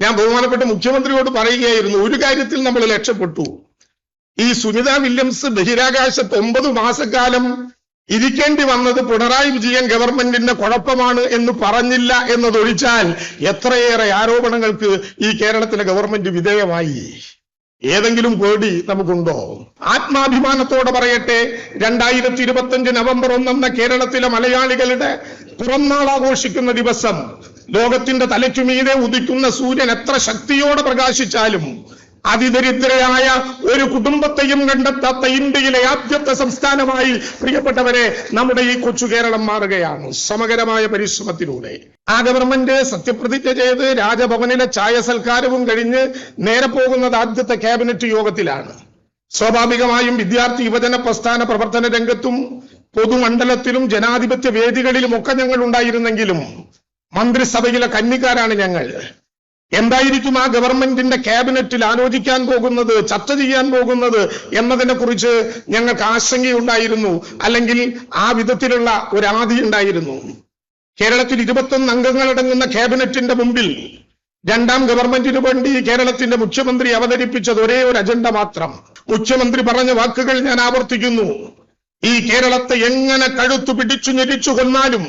ഞാൻ ബഹുമാനപ്പെട്ട മുഖ്യമന്ത്രിയോട് പറയുകയായിരുന്നു, ഒരു കാര്യത്തിൽ നമ്മൾ രക്ഷപ്പെട്ടു. ഈ സുനിത വില്യംസ് ബഹിരാകാശത്ത് 9 മാസക്കാലം ഇരിക്കേണ്ടി വന്നത് പിണറായി വിജയൻ ഗവൺമെന്റിന്റെ കുഴപ്പമാണ് എന്ന് പറഞ്ഞില്ല എന്നതൊഴിച്ചാൽ എത്രയേറെ ആരോപണങ്ങൾക്ക് ഈ കേരളത്തിലെ ഗവൺമെന്റ് വിധേയമായി. ഏതെങ്കിലും പേടി നമുക്കുണ്ടോ? ആത്മാഭിമാനത്തോടെ പറയട്ടെ, 2025 നവംബർ 1 കേരളത്തിലെ മലയാളികളുടെ പിറന്നാൾ ആഘോഷിക്കുന്ന ദിവസം ലോകത്തിന്റെ തലയ്ക്കുമീതെ ഉദിക്കുന്ന സൂര്യൻ എത്ര ശക്തിയോടെ പ്രകാശിച്ചാലും അതിദരിദ്രയായ ഒരു കുടുംബത്തെയും കണ്ടെത്താത്ത ഇന്ത്യയിലെ ആദ്യത്തെ സംസ്ഥാനമായി പ്രിയപ്പെട്ടവരെ നമ്മുടെ ഈ കൊച്ചു കേരളം മാറുകയാണ് സമഗ്രമായ പരിശ്രമത്തിലൂടെ. ആ ഗവൺമെന്റ് സത്യപ്രതിജ്ഞ ചെയ്ത് രാജഭവനിലെ ചായ സൽക്കാരവും കഴിഞ്ഞ് നേരെ പോകുന്നത് ആദ്യത്തെ ക്യാബിനറ്റ് യോഗത്തിലാണ്. സ്വാഭാവികമായും വിദ്യാർത്ഥി യുവജന പ്രസ്ഥാന പ്രവർത്തന രംഗത്തും പൊതുമണ്ഡലത്തിലും ജനാധിപത്യ വേദികളിലും ഒക്കെ ഞങ്ങൾ ഉണ്ടായിരുന്നെങ്കിലും മന്ത്രിസഭയിലെ കന്നിക്കാരാണ് ഞങ്ങൾ. എന്തായിരിക്കും ആ ഗവൺമെന്റിന്റെ ക്യാബിനറ്റിൽ ആലോചിക്കാൻ പോകുന്നത്, ചർച്ച ചെയ്യാൻ പോകുന്നത് എന്നതിനെ കുറിച്ച് ഞങ്ങൾക്ക് ആശങ്കയുണ്ടായിരുന്നു, അല്ലെങ്കിൽ ആ വിധത്തിലുള്ള ഒരു ആധി ഉണ്ടായിരുന്നു. കേരളത്തിൽ 21 അംഗങ്ങളടങ്ങുന്ന ക്യാബിനറ്റിന്റെ മുമ്പിൽ 2ാം ഗവൺമെന്റിന് വേണ്ടി കേരളത്തിന്റെ മുഖ്യമന്ത്രി അവതരിപ്പിച്ചത് ഒരേ ഒരു അജണ്ട മാത്രം. മുഖ്യമന്ത്രി പറഞ്ഞ വാക്കുകൾ ഞാൻ ആവർത്തിക്കുന്നു: ഈ കേരളത്തെ എങ്ങനെ കഴുത്തു പിടിച്ചു ഞെരിച്ചു കൊന്നാലും